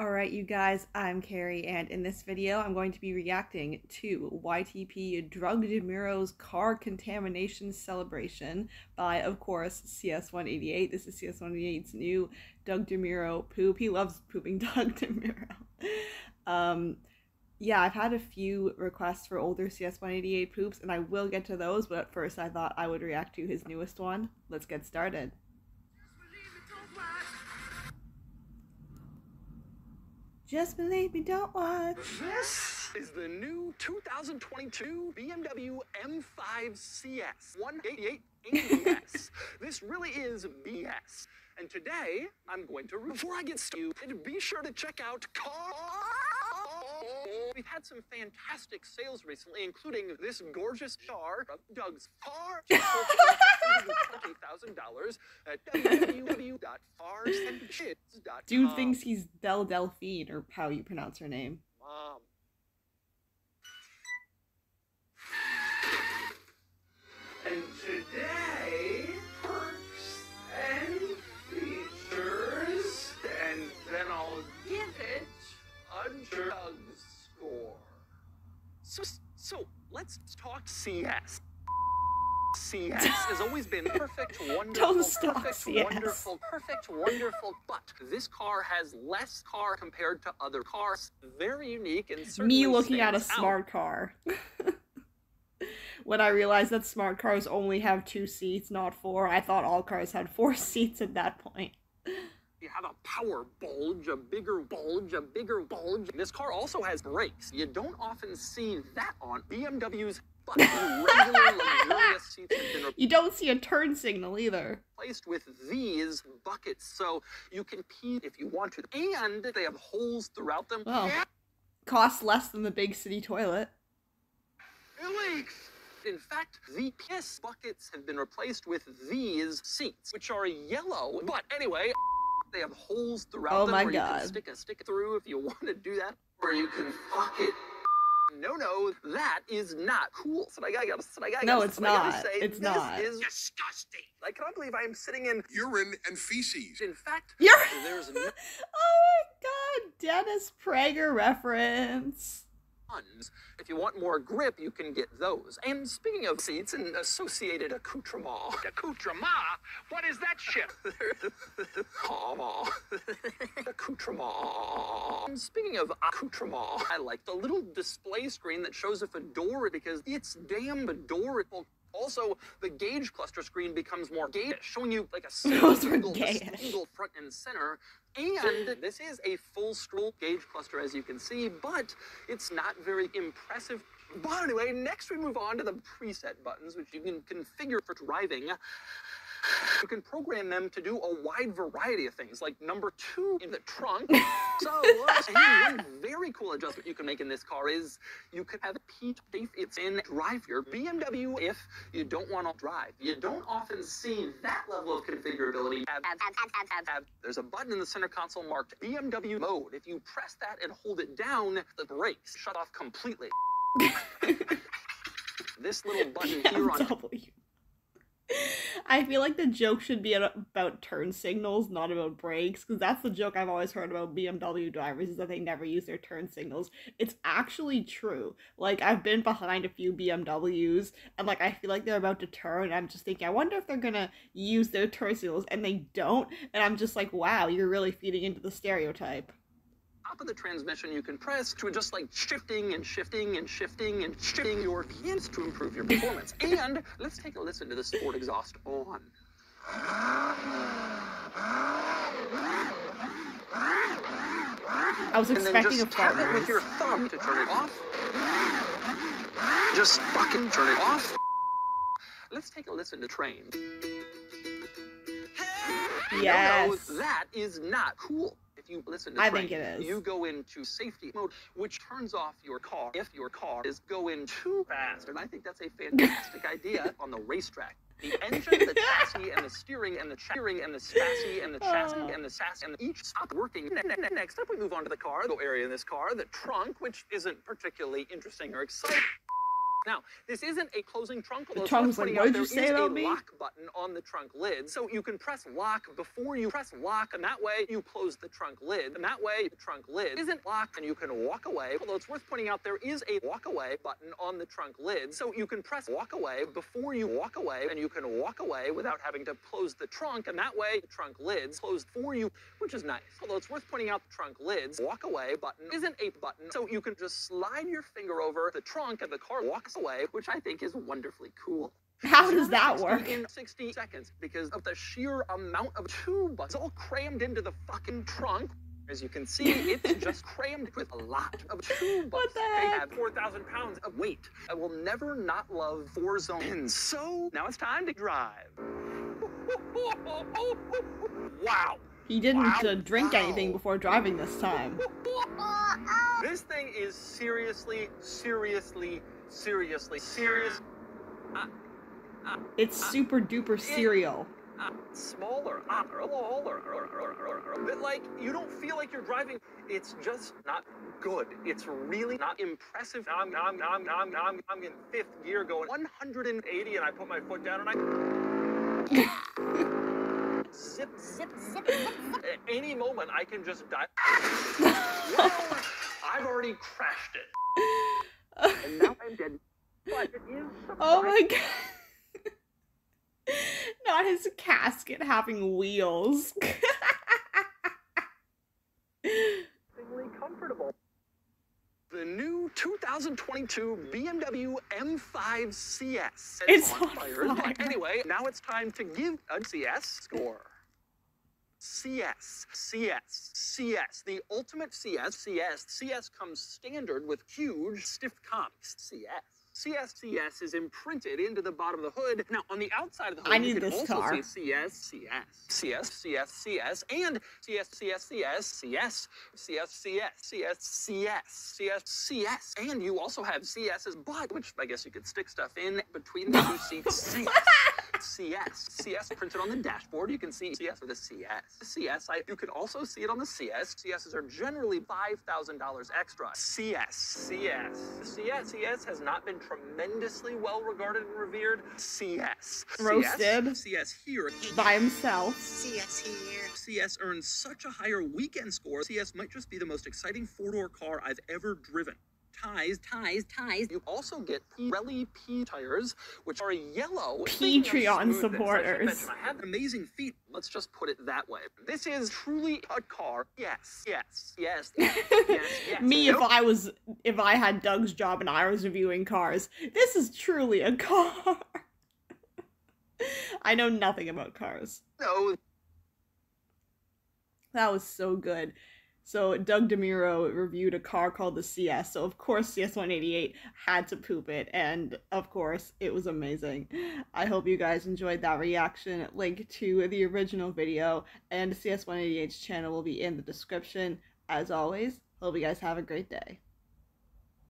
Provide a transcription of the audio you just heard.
Alright you guys, I'm Carrie, and in this video I'm going to be reacting to YTP Drug DeMuro's car contamination celebration by, of course, CS188. This is CS188's new Doug DeMuro poop. He loves pooping Doug DeMuro. Yeah, I've had a few requests for older CS188 poops, and I will get to those, but at first I thought I would react to his newest one. Let's get started. Just believe me, don't watch. This is the new 2022 BMW M5 CS188'S. This really is BS. And today, I'm going to, before I get stupid, be sure to check out car. We've had some fantastic sales recently, including this gorgeous car of Doug's car. $20,000 at www.farsandshits.com. Dude thinks he's Belle Delphine, or how you pronounce her name. Mom. And today, perks and features, and then I'll give it a Doug's score. So let's talk CS. CS has always been perfect, wonderful, Don't stop, perfect, CS. wonderful, perfect, wonderful, but this car has less car compared to other cars. Very unique and certainly Me looking at a stands smart car. When I realized that smart cars only have 2 seats, not 4, I thought all cars had 4 seats at that point. You have a power bulge, a bigger bulge, a bigger bulge. This car also has brakes. You don't often see that on BMWs, but regular luxurious seats have been You don't see a turn signal either. replaced with these buckets, so you can pee if you want to. And they have holes throughout them. Well, costs less than the big city toilet. It leaks. In fact, the piss buckets have been replaced with these seats, which are yellow. But anyway, they have holes throughout Oh them my where God. you can stick a stick through if you want to do that, or you can fuck it. No, that is not cool. So No, it's not. This not. is disgusting. I cannot believe I am sitting in urine and feces. In fact, You're there's no Oh my god, Dennis Prager reference. ones. If you want more grip, you can get those. And speaking of seats and associated accoutrement. Accoutrement? What is that shit? Accoutrement. And speaking of accoutrement, I like the little display screen that shows a fedora because it's damn adorable. Also, the gauge cluster screen becomes more gauge, showing you like a Those were single gayish. front and center. And this is a full scroll gauge cluster, as you can see, but it's not very impressive. But anyway, next we move on to the preset buttons, which you can configure for driving. You can program them to do a wide variety of things, like number 2 in the trunk. So, one very cool adjustment you can make in this car is you could have heat if it's in drive your BMW if you don't want to drive. You don't often see that level of configurability. There's a button in the center console marked BMW mode. If you press that and hold it down, the brakes shut off completely. This little button here on W. I feel like the joke should be about turn signals, not about brakes, because that's the joke I've always heard about BMW drivers, is that they never use their turn signals. It's actually true. Like, I've been behind a few BMWs, and like, I feel like they're about to turn, and I'm just thinking, I wonder if they're gonna use their turn signals, and they don't, and I'm just like, wow, you're really feeding into the stereotype. Top of the transmission you can press to adjust like shifting and shifting and shifting and shifting your hands to improve your performance. And let's take a listen to the sport exhaust on. I was expecting a and then just tap fart it with noise. your thumb to turn it off. Just fucking turn it off. Let's take a listen to train. Yes. No, that is not cool. If you listen to I train, think it is. you go into safety mode, which turns off your car if your car is going too fast. And I think that's a fantastic idea on the racetrack. The engine, the chassis, and the steering, and the cheering, and the chassis, and the chassis, and the sass, and each stop working. Next up, we move on to the cargo area in this car, the trunk, which isn't particularly interesting or exciting. Now, this isn't a closing trunk. The trunk was like, what did you say about me? There is a lock button on the trunk lid, so you can press lock before you press lock, and that way you close the trunk lid. And that way the trunk lid isn't locked, and you can walk away. Although it's worth pointing out there is a walk away button on the trunk lid, so you can press walk away before you walk away, and you can walk away without having to close the trunk, and that way the trunk lid's closed for you, which is nice. Although it's worth pointing out the trunk lid's walk away button isn't a button, so you can just slide your finger over the trunk and the car walks away, which I think is wonderfully cool. How does that work? In 60 seconds because of the sheer amount of tubas all crammed into the fucking trunk. As you can see, it's just crammed with a lot of tubas. What the They heck? have 4,000 pounds of weight. I will never not love 4 zones. So now it's time to drive. Wow. He didn't drink anything before driving this time. This thing is seriously. It's super duper cereal. Smaller. But like, you don't feel like you're driving. It's just not good. It's really not impressive. Now I'm in 5th gear going 180 and I put my foot down and I zip. At any moment I can just die. Well, I've already crashed it. And now I'm dead. But it is surprising. Oh my god. Not his casket having wheels. Comfortable. The new 2022 BMW M5 CS. It's on fire. fire. Anyway, now it's time to give a CS score. CS, the ultimate CS comes standard with huge stiff comics. CS is imprinted into the bottom of the hood. Now, on the outside of the hood, I need you can this also car. see CS, and CS, and you also have CS's butt, which I guess you could stick stuff in between the two seats. CS printed on the dashboard. You can see CS with a CS. You can also see it on the CS. CSs are generally $5,000 extra. CS has not been tremendously well regarded and revered. Roasted. CS here. By himself. CS here. CS earns such a higher weekend score. CS might just be the most exciting 4-door car I've ever driven. Ties. You also get Pirelli P tires, which are yellow. Patreon supporters. I have amazing feet. Let's just put it that way. This is truly a car. Yes. Me, if I had Doug's job and I was reviewing cars, this is truly a car. I know nothing about cars. No. That was so good. So Doug DeMuro reviewed a car called the CS, so of course CS188 had to poop it, and of course it was amazing. I hope you guys enjoyed that reaction. Link to the original video and CS188's channel will be in the description. As always, hope you guys have a great day.